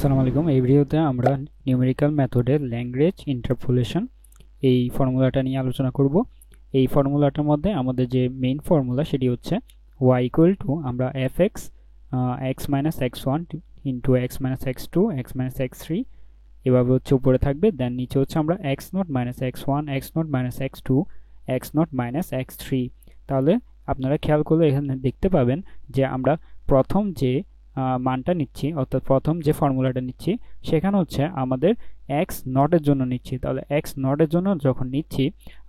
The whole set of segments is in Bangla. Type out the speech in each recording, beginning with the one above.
আসসালামু আলাইকুম। এই ভিডিওতে আমরা নিউমেরিক্যাল মেথডের ল্যাঙ্গুয়েজ ইন্টারপোলেশন এই ফর্মুলাটা নিয়ে আলোচনা করব। এই ফর্মুলাটার মধ্যে আমাদের যে মেইন ফর্মুলা সেটি হচ্ছে y ইকুয়াল টু আমরা fx x minus x1 into x minus x2 x minus x3 এভাবে হচ্ছে উপরে থাকবে, দেন নিচে হচ্ছে আমরা x not minus x1 x not minus x2 x not minus x3। তাহলে আপনারা খেয়াল করলে এখানে দেখতে পাবেন যে আমরা প্রথম যে মানটা নিচ্ছি, অর্থাৎ প্রথম যে ফর্মুলাটা নিচ্ছি সেখানে হচ্ছে আমাদের এক্স নটের জন্য নিচ্ছি। তাহলে এক্স নটের জন্য যখন নিচ্ছি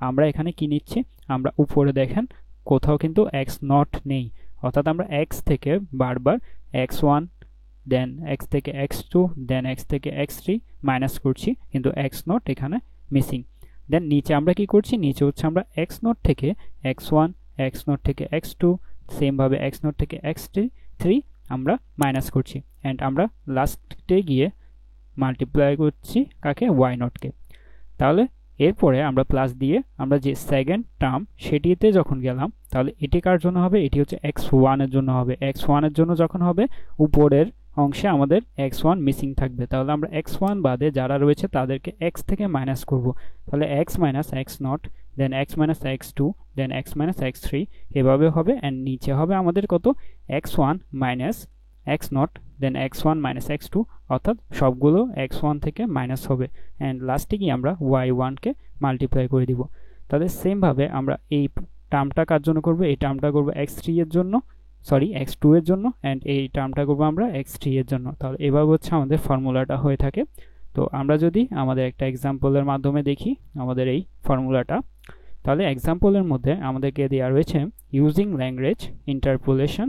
আমরা এখানে কি নিচ্ছি, আমরা উপরে দেখেন কোথাও কিন্তু এক্স নট নেই, অর্থাৎ আমরা এক্স থেকে বারবার এক্স ওয়ান দেন এক্স থেকে এক্স টু দেন এক্স থেকে এক্স থ্রি মাইনাস করছি, কিন্তু এক্স নট এখানে মিসিং। দেন নিচে আমরা কি করছি, নিচে হচ্ছে আমরা এক্স নট থেকে এক্স ওয়ান এক্স নট থেকে এক্স টু সেমভাবে এক্স নট থেকে এক্স থ্রি আমরা মাইনাস করছি, অ্যান্ড আমরা লাস্টে গিয়ে মাল্টিপ্লাই করছি কাকে, ওয়াই নটকে। তাহলে এরপরে আমরা প্লাস দিয়ে আমরা যে সেকেন্ড টার্ম সেটিতে যখন গেলাম, তাহলে এটি কার জন্য হবে, এটি হচ্ছে এক্স ওয়ানের জন্য হবে। এক্স ওয়ানের জন্য যখন হবে উপরের অংশে আমাদের এক্স ওয়ান মিসিং থাকবে, তাহলে আমরা এক্স ওয়ান বাদে যারা রয়েছে তাদেরকে এক্স থেকে মাইনাস করব। তাহলে x minus x naught then x minus x two then x minus x three এভাবে হবে, অ্যান্ড নিচে হবে আমাদের কত, x one minus x naught then x one minus x two, অর্থাৎ সবগুলো এক্স ওয়ান থেকে মাইনাস হবে, অ্যান্ড লাস্টে গিয়ে আমরা ওয়াই ওয়ানকে মাল্টিপ্লাই করে দিব। তাহলে সেমভাবে আমরা এই টার্মটা কার জন্য করবো, এই টার্মটা করবো এক্স থ্রি এর জন্য, সরি এক্স টু এর জন্য, অ্যান্ড এই টার্মটা করবো আমরা এক্স থ্রি এর জন্য। তাহলে এভাবে হচ্ছে আমাদের ফর্মুলাটা হয়ে থাকে। তো আমরা যদি আমাদের একটা এক্সাম্পলের মাধ্যমে দেখি আমাদের এই ফর্মুলাটা, তাহলে এক্সাম্পলের মধ্যে আমাদেরকে দেওয়া রয়েছে ইউজিং ল্যাঙ্গুয়েজ ইন্টারপোলেশন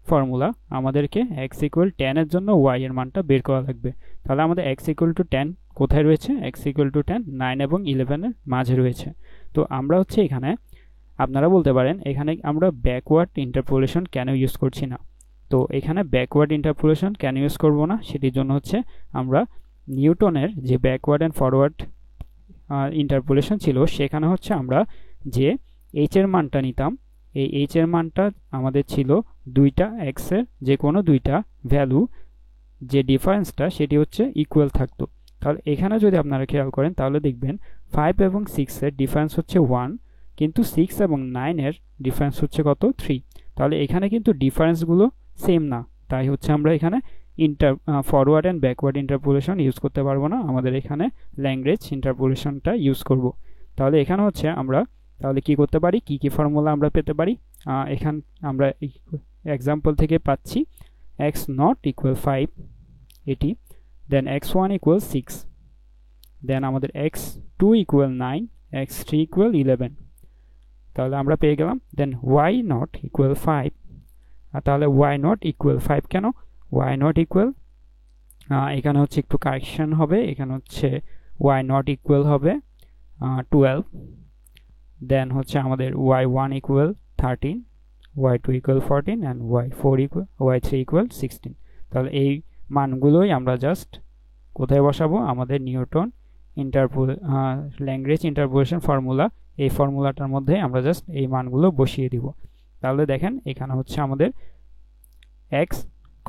ফর্মুলা, আমাদেরকে x ইকুয়াল 10 এর জন্য y এর মানটা বের করা লাগবে। তাহলে আমাদের x ইকুয়াল টু 10 কোথায় রয়েছে, x ইকুয়াল টু 10 9 এবং 11 এর মাঝে রয়েছে। তো আমরা হচ্ছে এখানে, আপনারা বলতে পারেন এখানে আমরা ব্যাকওয়ার্ড ইন্টারপোলেশন কেন ইউজ করছি না। তো এখানে ব্যাকওয়ার্ড ইন্টারপোলেশন কেন ইউজ করব না, সেটির জন্য হচ্ছে আমরা নিউটনের যে ব্যাকওয়ার্ড অ্যান্ড ফরওয়ার্ড ইন্টারপোলেশন ছিল সেখানে হচ্ছে আমরা যে h এর মানটা নিতাম, এই h এর মানটা আমাদের ছিল দুইটা x এর যে কোনো দুইটা ভ্যালু, যে ডিফারেন্সটা সেটি হচ্ছে ইকুয়াল থাকতো। তাহলে এখানে যদি আপনারা খেয়াল করেন তাহলে দেখবেন 5 এবং 6 এর ডিফারেন্স হচ্ছে 1, কিন্তু 6 এবং 9 এর ডিফারেন্স হচ্ছে কত, 3। তাহলে এখানে কিন্তু ডিফারেন্সগুলো সেম না, তাই হচ্ছে আমরা এখানে forward and backward interpolation use করতে পারবো না, আমাদের এখানে ল্যাঙ্গুয়েজ ইন্টারপোলেশনটা ইউজ করব। তাহলে এখানে হচ্ছে আমরা তাহলে কি করতে পারি, কি কি ফর্মুলা আমরা পেতে পারি, এখান আমরা এক্সাম্পল থেকে পাচ্ছি x নট ইকুয়াল 5 এটি, দেন x1 ইকুয়াল 6, দেন আমাদের x2 ইকুয়াল 9, x3 ইকুয়াল 11, তাহলে আমরা পেয়ে গেলাম। দেন y নট ইকুয়াল 5, তাহলে y নট ইকুয়াল 5 কেন, y নট ইকুয়াল, এখানে হচ্ছে একটু কারেকশন হবে, এখানে হচ্ছে y নট ইকুয়াল হবে 12, দেন হচ্ছে আমাদের y1 equal 13, y2 equal 14 and y3 equal 16। তাহলে এই মানগুলোই আমরা জাস্ট কোথায় বসাবো, আমাদের নিউটন ল্যাঙ্গুয়েজ ইন্টারপোলেশন ফর্মুলা, এই ফর্মুলাটার মধ্যে আমরা জাস্ট এই মানগুলো বসিয়ে দিব। তাহলে দেখেন এখানে হচ্ছে আমাদের x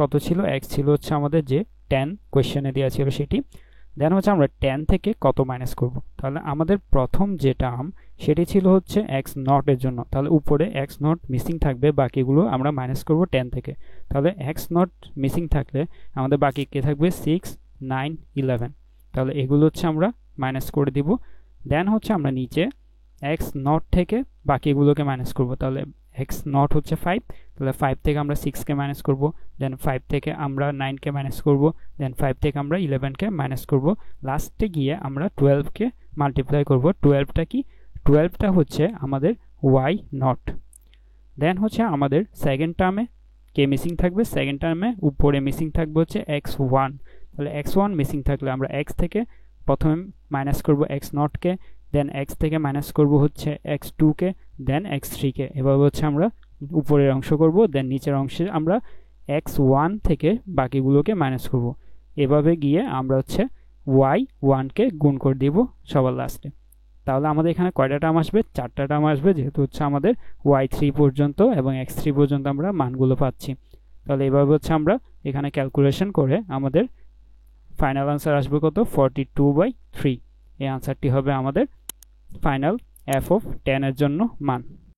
কত ছিল, x ছিল হচ্ছে আমাদের যে 10 কোয়েশ্চেনে দেওয়া ছিল সেটি, দেন হচ্ছে আমরা 10 থেকে কত মাইনাস করব। তাহলে আমাদের প্রথম যে টার্ম সেটি ছিল হচ্ছে এক্স নট এর জন্য, তাহলে উপরে এক্স নট মিসিং থাকবে, বাকিগুলো আমরা মাইনাস করব 10 থেকে। তাহলে এক্স নট মিসিং থাকলে আমাদের বাকি কে থাকবে, 6 9 11, তাহলে এগুলো হচ্ছে আমরা মাইনাস করে দিব। দেন হচ্ছে আমরা নিচে এক্স নট থেকে বাকিগুলোকে মাইনাস করব, তাহলে এক্স নট হচ্ছে 5, তাহলে 5 থেকে আমরা 6কে মাইনাস করব, দেন 5 থেকে আমরা 9কে মাইনাস করব, দেন 5 থেকে আমরা 11কে মাইনাস করব, লাস্টে গিয়ে আমরা 12কে মাল্টিপ্লাই করব। 12টা কি, 12টা হচ্ছে আমাদের ওয়াই নট। দেন হচ্ছে আমাদের সেকেন্ড টার্মে কে মিসিং থাকবে, সেকেন্ড টার্মে উপরে মিসিং থাকবে হচ্ছে এক্স ওয়ান, তাহলে এক্স ওয়ান মিসিং থাকলে আমরা এক্স থেকে প্রথমে মাইনাস করব এক্স নটকে, দেন এক্স থেকে মাইনাস করব হচ্ছে এক্স টুকে, দেন এক্স থ্রিকে, এভাবে হচ্ছে আমরা উপরের অংশ করব, দেন নিচের অংশে আমরা এক্স ওয়ান থেকে বাকিগুলোকে মাইনাস করব। এভাবে গিয়ে আমরা হচ্ছে ওয়াই ওয়ানকে গুণ করে দিব সবার লাস্টে। তাহলে আমাদের এখানে কয়টা টার্ম আসবে, 4টা টার্ম আসবে, যেহেতু হচ্ছে আমাদের y3 পর্যন্ত এবং x3 পর্যন্ত আমরা মানগুলো পাচ্ছি। তাহলে এভাবে হচ্ছে আমরা এখানে ক্যালকুলেশন করে আমাদের ফাইনাল আনসার আসবে কত 42/3। এই আনসারটি হবে আমাদের ফাইনাল f of tan এর জন্য মান।